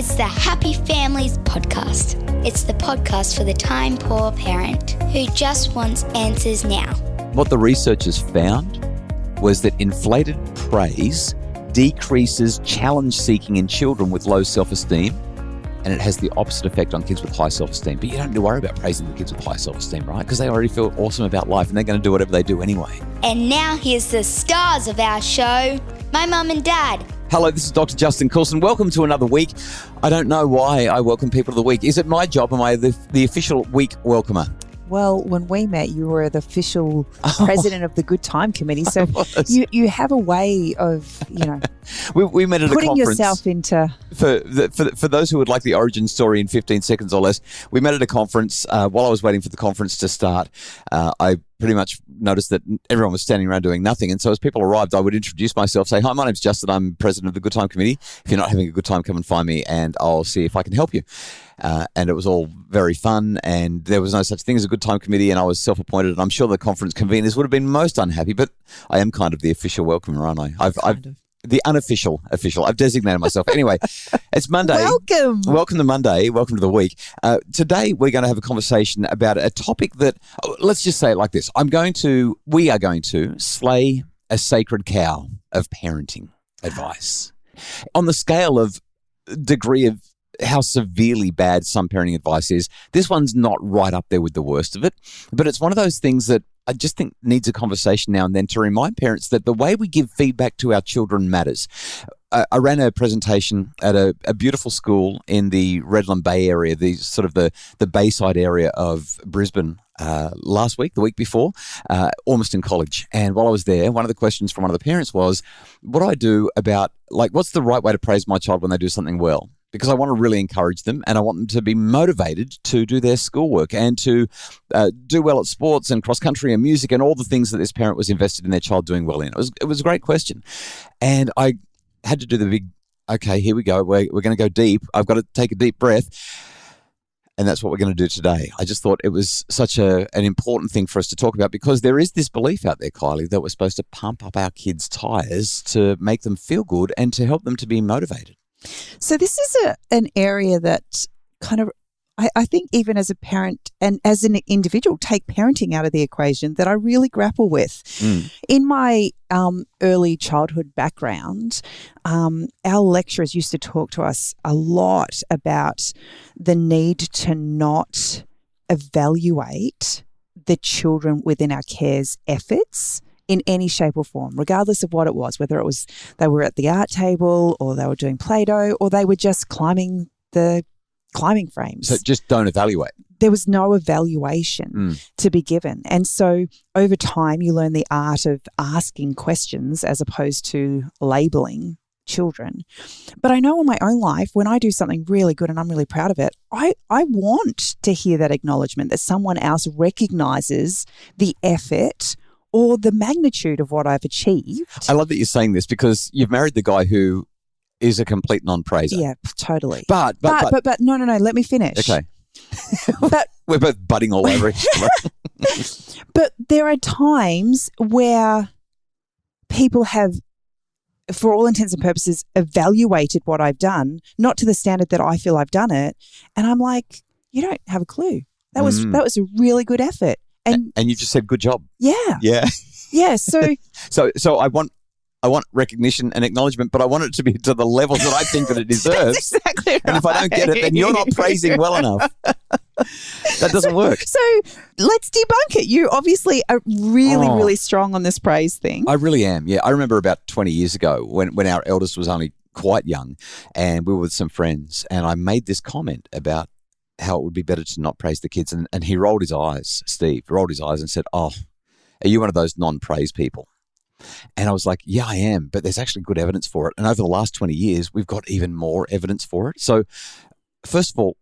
It's the Happy Families Podcast. It's the podcast for the time-poor parent who just wants answers now. What the researchers found was that inflated praise decreases challenge-seeking in children with low self-esteem, and it has the opposite effect on kids with high self-esteem. But you don't need to worry about praising the kids with high self-esteem, right? Because they already feel awesome about life, and they're going to do whatever they do anyway. And now here's the stars of our show, my mum and dad. Hello, this is Dr. Justin Coulson. Welcome to another week. I don't know why I welcome people to the week. Is it my job? Am I the official week welcomer? Well, when we met, you were the official president of the Good Time Committee. So you have a way of, we met at a conference. Putting yourself into... For those who would like the origin story in 15 seconds or less, we met at a conference. While I was waiting for the conference to start, I pretty much noticed that everyone was standing around doing nothing. And so as people arrived, I would introduce myself, say, hi, my name's Justin. I'm president of the Good Time Committee. If you're not having a good time, come and find me and I'll see if I can help you. And it was all very fun, and there was no such thing as a good time committee, and I was self-appointed, and I'm sure the conference conveners would have been most unhappy, but I am kind of the official welcomer, aren't I? The unofficial official. I've designated myself. Anyway, it's Monday. Welcome to Monday. Welcome to the week. Today, we're going to have a conversation about a topic that, let's just say it like this. We are going to slay a sacred cow of parenting advice. On the scale of degree of how severely bad some parenting advice is, this one's not right up there with the worst of it, but it's one of those things that I just think needs a conversation now and then to remind parents that the way we give feedback to our children matters. I ran a presentation at a beautiful school in the Redland Bay area, the Bayside area of Brisbane last week, the week before, Ormiston College. And while I was there, one of the questions from one of the parents was, what do I do about, what's the right way to praise my child when they do something well? Because I want to really encourage them and I want them to be motivated to do their schoolwork and to do well at sports and cross-country and music and all the things that this parent was invested in their child doing well in. It was a great question. And I had to do the big, okay, here we go. We're going to go deep. I've got to take a deep breath. And that's what we're going to do today. I just thought it was such an important thing for us to talk about because there is this belief out there, Kylie, that we're supposed to pump up our kids' tires to make them feel good and to help them to be motivated. So this is an area that kind of, I think even as a parent and as an individual, take parenting out of the equation that I really grapple with. In my early childhood background, our lecturers used to talk to us a lot about the need to not evaluate the children within our care's efforts in any shape or form, regardless of what it was, whether it was they were at the art table or they were doing Play-Doh or they were just climbing the climbing frames. So just don't evaluate. There was no evaluation to be given. And so over time, you learn the art of asking questions as opposed to labeling children. But I know in my own life, when I do something really good and I'm really proud of it, I want to hear that acknowledgement that someone else recognizes the effort or the magnitude of what I've achieved. I love that you're saying this because you've married the guy who is a complete non-praiser. Yeah, totally. But no, let me finish. Okay. But we're both butting all over each other. But there are times where people have, for all intents and purposes, evaluated what I've done, not to the standard that I feel I've done it. And I'm like, you don't have a clue. That was a really good effort. And you just said, good job. Yeah. Yeah. Yeah. So I want recognition and acknowledgement, but I want it to be to the level that I think that it deserves. That's exactly right. And if I don't get it, then you're not praising well enough. That doesn't work. So let's debunk it. You obviously are really strong on this praise thing. I really am. Yeah. I remember about 20 years ago when our eldest was only quite young and we were with some friends and I made this comment about how it would be better to not praise the kids. And he rolled his eyes, Steve, and said, oh, are you one of those non-praise people? And I was like, yeah, I am, but there's actually good evidence for it. And over the last 20 years, we've got even more evidence for it. So first of all,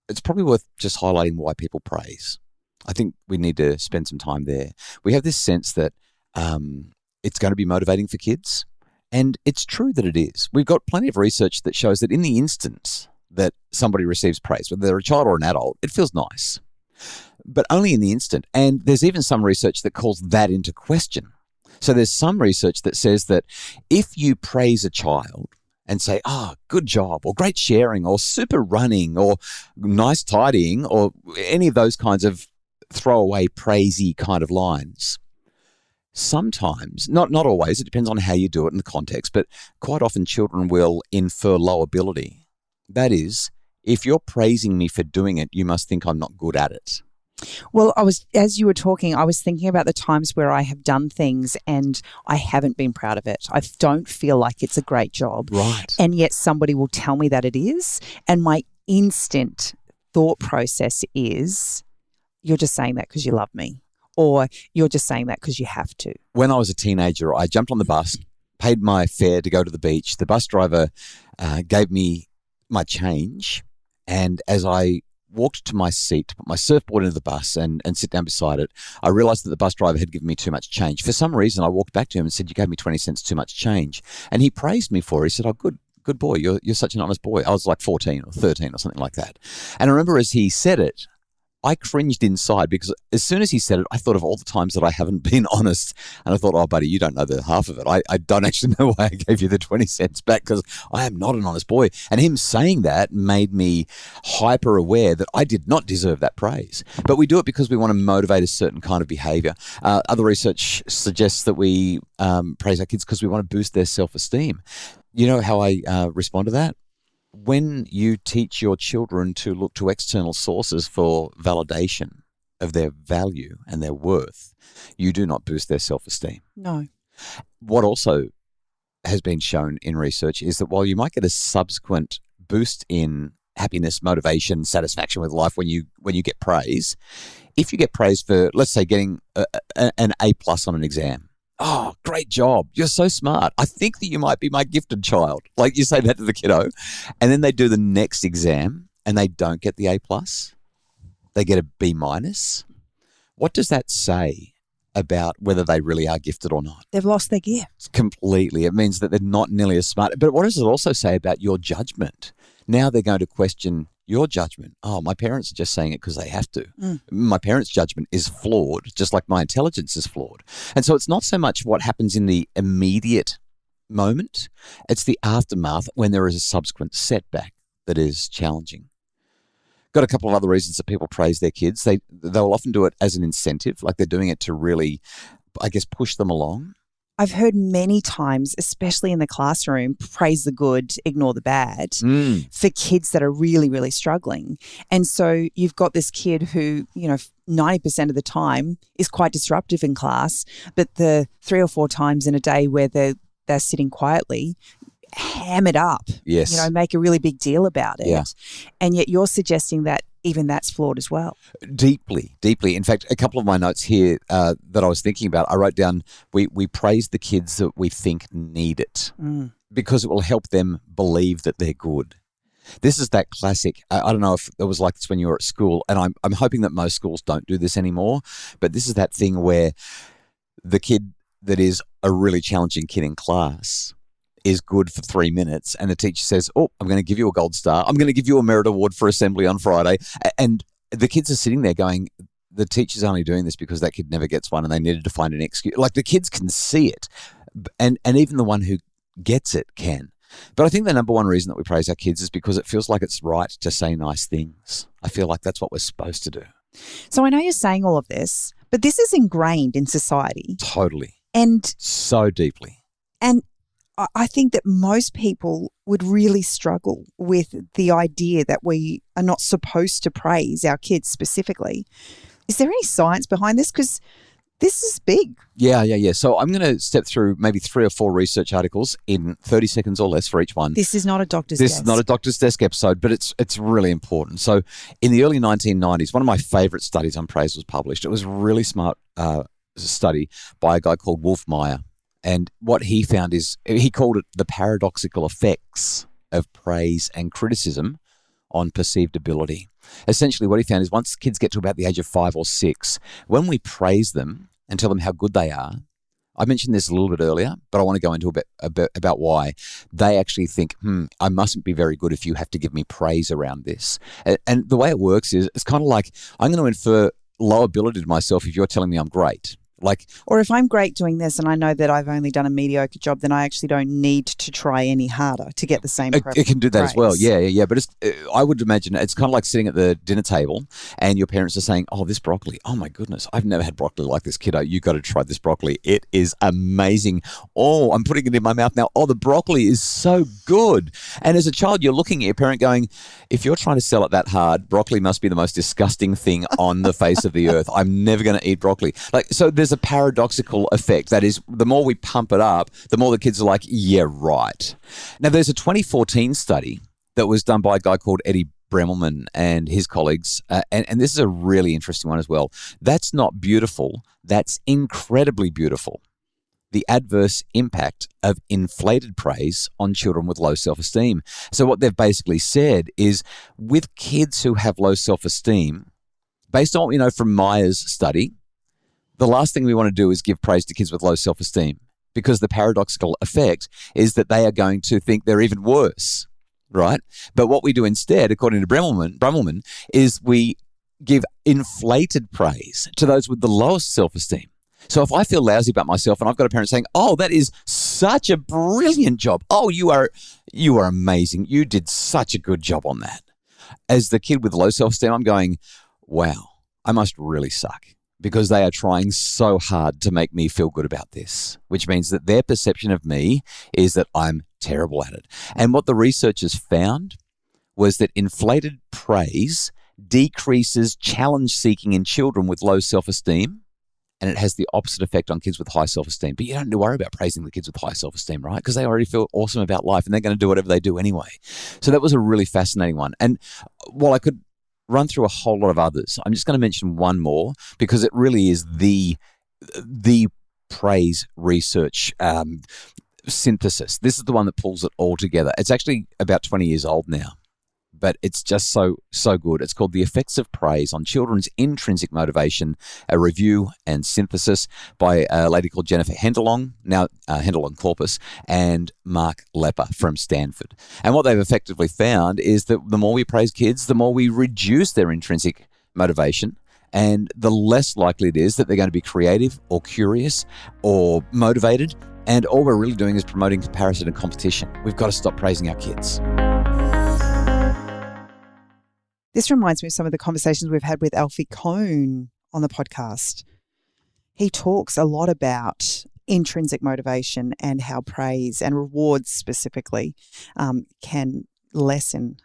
it's probably worth just highlighting why people praise. I think we need to spend some time there. We have this sense that it's going to be motivating for kids. And it's true that it is. We've got plenty of research that shows that in the instance that somebody receives praise, whether they're a child or an adult, it feels nice. But only in the instant. And there's even some research that calls that into question. So there's some research that says that if you praise a child and say, good job, or great sharing, or super running, or nice tidying, or any of those kinds of throwaway, praisey kind of lines. Sometimes, not always, it depends on how you do it in the context, but quite often children will infer low ability. That is, if you're praising me for doing it, you must think I'm not good at it. Well, as you were talking, I was thinking about the times where I have done things and I haven't been proud of it. I don't feel like it's a great job. Right. And yet somebody will tell me that it is. And my instant thought process is, you're just saying that because you love me, or you're just saying that because you have to. When I was a teenager, I jumped on the bus, paid my fare to go to the beach. The bus driver gave me my change, and as I walked to my seat to put my surfboard into the bus and sit down beside it, I realized that the bus driver had given me too much change. For some reason, I walked back to him and said, "You gave me 20 cents too much change." And he praised me for it. He said, "Oh, good boy. You're such an honest boy." I was like 14 or 13 or something like that. And I remember as he said it, I cringed inside because as soon as he said it, I thought of all the times that I haven't been honest. And I thought, "Oh, buddy, you don't know the half of it. I don't actually know why I gave you the 20 cents back because I am not an honest boy." And him saying that made me hyper aware that I did not deserve that praise. But we do it because we want to motivate a certain kind of behavior. Other research suggests that we praise our kids because we want to boost their self-esteem. You know how I respond to that? When you teach your children to look to external sources for validation of their value and their worth, you do not boost their self-esteem. No. What also has been shown in research is that while you might get a subsequent boost in happiness, motivation, satisfaction with life when you get praise, if you get praise for, let's say, getting an A+ on an exam, "Oh, great job. You're so smart. I think that you might be my gifted child." Like you say that to the kiddo. And then they do the next exam and they don't get the A+. They get a B-. What does that say about whether they really are gifted or not? They've lost their gift. Completely. It means that they're not nearly as smart. But what does it also say about your judgment? Now they're going to question your judgment. "Oh, my parents are just saying it because they have to. My parents' judgment is flawed, just like my intelligence is flawed." And so it's not so much what happens in the immediate moment, it's the aftermath when there is a subsequent setback that is challenging. Got a couple of other reasons that people praise their kids. They'll often do it as an incentive, like they're doing it to really, I guess, push them along. I've heard many times, especially in the classroom, praise the good, ignore the bad for kids that are really, really struggling. And so you've got this kid who, 90% of the time is quite disruptive in class, but the 3 or 4 times in a day where they're sitting quietly, ham it up, yes, make a really big deal about it. Yeah. And yet you're suggesting that even that's flawed as well. Deeply, deeply. In fact, a couple of my notes here that I was thinking about, I wrote down, we praise the kids that we think need it because it will help them believe that they're good. This is that classic, I don't know if it was like this when you were at school, and I'm hoping that most schools don't do this anymore, but this is that thing where the kid that is a really challenging kid in class is good for 3 minutes and the teacher says, "Oh, I'm going to give you a gold star. I'm going to give you a merit award for assembly on Friday." And the kids are sitting there going, the teacher's only doing this because that kid never gets one and they needed to find an excuse. Like the kids can see it and even the one who gets it can. But I think the number one reason that we praise our kids is because it feels like it's right to say nice things. I feel like that's what we're supposed to do. So I know you're saying all of this, but this is ingrained in society. Totally. And so deeply. And I think that most people would really struggle with the idea that we are not supposed to praise our kids specifically. Is there any science behind this? Because this is big. Yeah. So I'm going to step through maybe 3 or 4 research articles in 30 seconds or less for each one. This is not a doctor's desk. This is not a doctor's desk episode, but it's really important. So in the early 1990s, one of my favorite studies on praise was published. It was a really smart study by a guy called Wolf Meyer. And what he found is, he called it the paradoxical effects of praise and criticism on perceived ability. Essentially, what he found is once kids get to about the age of 5 or 6, when we praise them and tell them how good they are, I mentioned this a little bit earlier, but I want to go into a bit about why. They actually think, I mustn't be very good if you have to give me praise around this. And the way it works is, it's kind of like, I'm going to infer low ability to myself if you're telling me I'm great. Or if I'm great doing this and I know that I've only done a mediocre job, then I actually don't need to try any harder to get the same praise. It can do that as well. Yeah. But I would imagine it's kind of like sitting at the dinner table and your parents are saying, oh, this broccoli, oh my goodness, I've never had broccoli like this, kiddo. You got to try this broccoli. It is amazing. Oh, I'm putting it in my mouth now. Oh, the broccoli is so good. And as a child, you're looking at your parent going, if you're trying to sell it that hard, broccoli must be the most disgusting thing on the face of the earth. I'm never going to eat broccoli. So there's a paradoxical effect. That is, the more we pump it up, the more the kids are like, yeah, right. Now, there's a 2014 study that was done by a guy called Eddie Bremelman and his colleagues, and this is a really interesting one as well. That's not beautiful. That's incredibly beautiful. The adverse impact of inflated praise on children with low self-esteem. So what they've basically said is, with kids who have low self-esteem, based on what we know from Myers' study, the last thing we want to do is give praise to kids with low self-esteem, because the paradoxical effect is that they are going to think they're even worse, right? But what we do instead, according to Bremelman, is we give inflated praise to those with the lowest self-esteem. So if I feel lousy about myself and I've got a parent saying, oh, that is such a brilliant job. Oh, you are amazing. You did such a good job on that. As the kid with low self-esteem, I'm going, wow, I must really suck, because they are trying so hard to make me feel good about this, which means that their perception of me is that I'm terrible at it. And what the researchers found was that inflated praise decreases challenge seeking in children with low self-esteem, and it has the opposite effect on kids with high self-esteem. But you don't need to worry about praising the kids with high self-esteem, right? Because they already feel awesome about life and they're going to do whatever they do anyway. So that was a really fascinating one. And while I could run through a whole lot of others, I'm just going to mention one more, because it really is the praise research synthesis. This is the one that pulls it all together. It's actually about 20 years old now, but it's just so good. It's called The Effects of Praise on Children's Intrinsic Motivation, a review and synthesis by a lady called Jennifer Hendelong, now Hendelong Corpus, and Mark Lepper from Stanford. And what they've effectively found is that the more we praise kids, the more we reduce their intrinsic motivation, and the less likely it is that they're going to be creative or curious or motivated. And all we're really doing is promoting comparison and competition. We've got to stop praising our kids. This reminds me of some of the conversations we've had with Alfie Cohn on the podcast. He talks a lot about intrinsic motivation and how praise and rewards specifically can lessen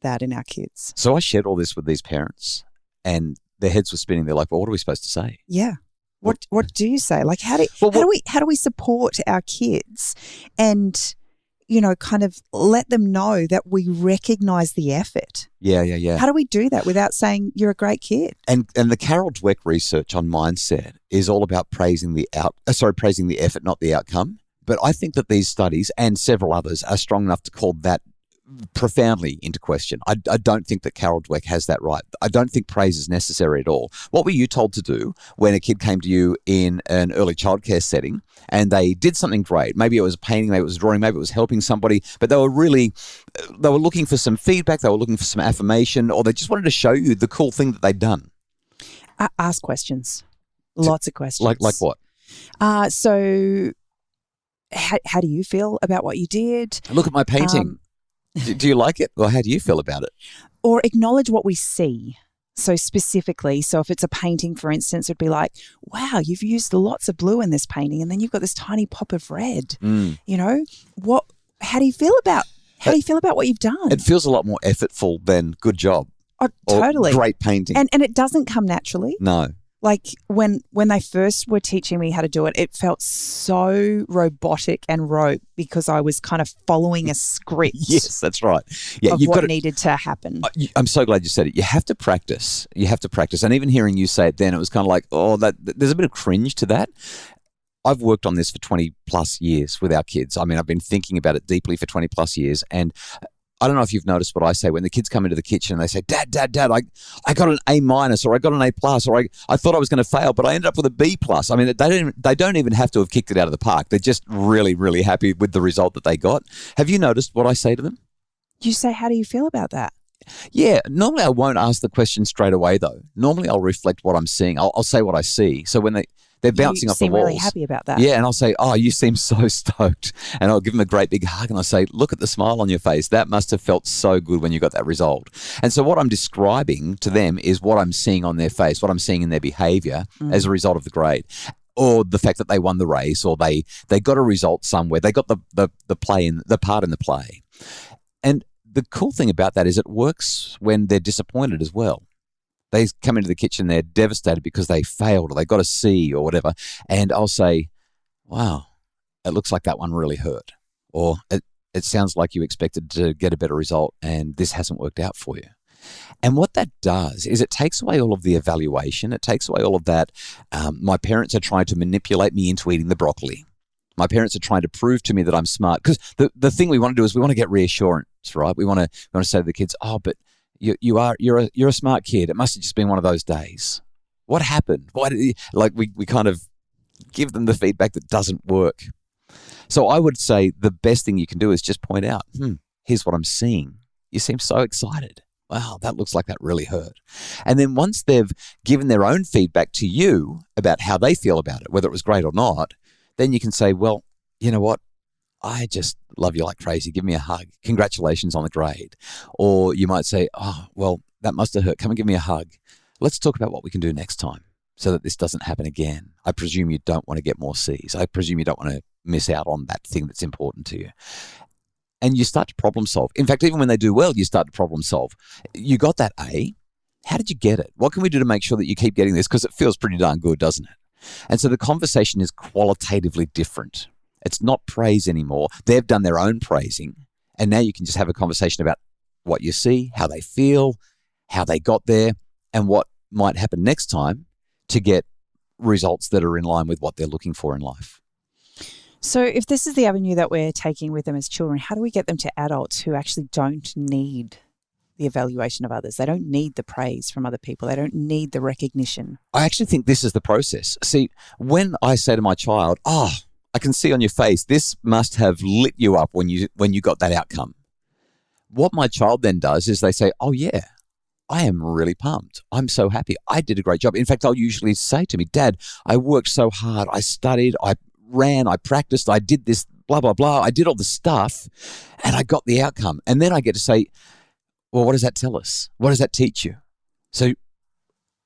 that in our kids. So I shared all this with these parents and their heads were spinning. They're like, well, what are we supposed to say? Yeah. What do you say? Like, how do we support our kids and, kind of let them know that we recognize the effort? Yeah. How do we do that without saying you're a great kid? And the Carol Dweck research on mindset is all about praising the effort, not the outcome. But I think that these studies and several others are strong enough to call that profoundly into question. I don't think that Carol Dweck has that right. I don't think praise is necessary at all. What were you told to do when a kid came to you in an early childcare setting and they did something great? Maybe it was painting, maybe it was drawing, maybe it was helping somebody, but they were looking for some feedback, they were looking for some affirmation, or they just wanted to show you the cool thing that they'd done. Ask questions. Lots of questions. Like what? So how do you feel about what you did? Look at my painting. Do you like it? Or how do you feel about it? Or acknowledge what we see. So specifically, if it's a painting, for instance, it'd be like, wow, you've used lots of blue in this painting and then you've got this tiny pop of red. How do you feel about what you've done? It feels a lot more effortful than good job. Oh, totally. Or great painting. And it doesn't come naturally. No. Like when they first were teaching me how to do it, it felt so robotic and rote because I was kind of following a script. Yes, that's right. Yeah, of what needed to happen. I'm so glad you said it. You have to practice. And even hearing you say it then, it was kind of like, there's a bit of cringe to that. I've worked on this for 20 plus years with our kids. I mean, I've been thinking about it deeply for 20 plus years, and I don't know if you've noticed what I say when the kids come into the kitchen and they say, Dad, I got an A minus, or I got an A plus, or I thought I was going to fail, but I ended up with a B plus. I mean, they don't even have to have kicked it out of the park. They're just really, really happy with the result that they got. Have you noticed what I say to them? You say, how do you feel about that? Yeah. Normally I won't ask the question straight away though. Normally I'll reflect what I'm seeing. I'll say what I see. So when They're bouncing off the walls. You seem really happy about that. Yeah, and I'll say, oh, you seem so stoked. And I'll give them a great big hug and I'll say, look at the smile on your face. That must have felt so good when you got that result. And so what I'm describing to them is what I'm seeing on their face, what I'm seeing in their behavior as a result of the grade. Or the fact that they won the race, or they got a result somewhere. They got the part in the play. And the cool thing about that is it works when they're disappointed as well. They come into the kitchen, they're devastated because they failed or they got a C or whatever. And I'll say, wow, it looks like that one really hurt. Or it sounds like you expected to get a better result and this hasn't worked out for you. And what that does is it takes away all of the evaluation. It takes away all of that. My parents are trying to manipulate me into eating the broccoli. My parents are trying to prove to me that I'm smart. Because the thing we want to do is we want to get reassurance, right? We want to say to the kids, oh, but you're a smart kid. It must have just been one of those days. What happened? Why did we kind of give them the feedback that doesn't work. So I would say the best thing you can do is just point out, here's what I'm seeing. You seem so excited. Wow, that looks like that really hurt. And then once they've given their own feedback to you about how they feel about it, whether it was great or not, then you can say, well, you know what? I just love you like crazy. Give me a hug. Congratulations on the grade. Or you might say, oh, well, that must have hurt. Come and give me a hug. Let's talk about what we can do next time so that this doesn't happen again. I presume you don't want to get more C's. I presume you don't want to miss out on that thing that's important to you. And you start to problem solve. In fact, even when they do well, you start to problem solve. You got that A. How did you get it? What can we do to make sure that you keep getting this? Because it feels pretty darn good, doesn't it? And so the conversation is qualitatively different. It's not praise anymore. They've done their own praising. And now you can just have a conversation about what you see, how they feel, how they got there, and what might happen next time to get results that are in line with what they're looking for in life. So if this is the avenue that we're taking with them as children, how do we get them to adults who actually don't need the evaluation of others? They don't need the praise from other people. They don't need the recognition. I actually think this is the process. See, when I say to my child, oh, I can see on your face, this must have lit you up when you got that outcome. What my child then does is they say, oh yeah, I am really pumped. I'm so happy. I did a great job. In fact, I'll usually say to me, Dad, I worked so hard. I studied, I ran, I practiced, I did this, blah, blah, blah. I did all the stuff and I got the outcome. And then I get to say, well, what does that tell us? What does that teach you? So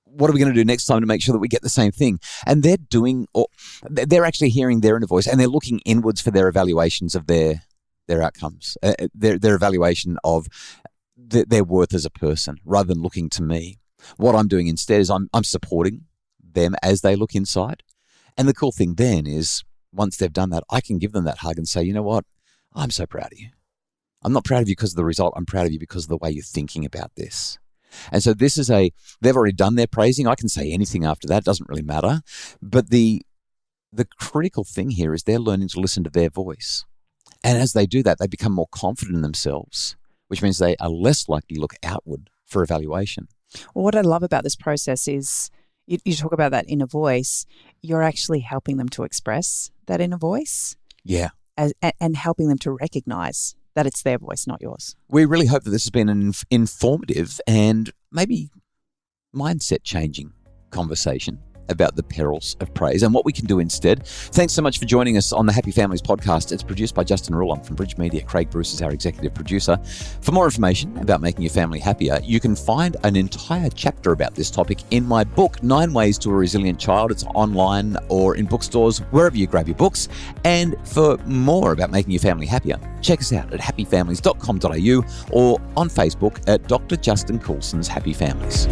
what are we going to do next time to make sure that we get the same thing? And they're actually hearing their inner voice and they're looking inwards for their evaluations of their outcomes, their evaluation of their worth as a person rather than looking to me. What I'm doing instead is I'm supporting them as they look inside. And the cool thing then is once they've done that, I can give them that hug and say, you know what? I'm so proud of you. I'm not proud of you because of the result. I'm proud of you because of the way you're thinking about this. And so this is they've already done their praising. I can say anything after that. It doesn't really matter. But the critical thing here is they're learning to listen to their voice. And as they do that, they become more confident in themselves, which means they are less likely to look outward for evaluation. Well, what I love about this process is you talk about that inner voice. You're actually helping them to express that inner voice. Yeah. And helping them to recognize that it's their voice, not yours. We really hope that this has been an informative and maybe mindset-changing conversation about the perils of praise and what we can do instead. Thanks so much for joining us on the Happy Families podcast. It's produced by Justin Rule. I'm from Bridge Media. Craig Bruce is our executive producer. For more information about making your family happier, you can find an entire chapter about this topic in my book, 9 Ways to a Resilient Child. It's online or in bookstores, wherever you grab your books. And for more about making your family happier, check us out at happyfamilies.com.au or on Facebook at Dr. Justin Coulson's Happy Families.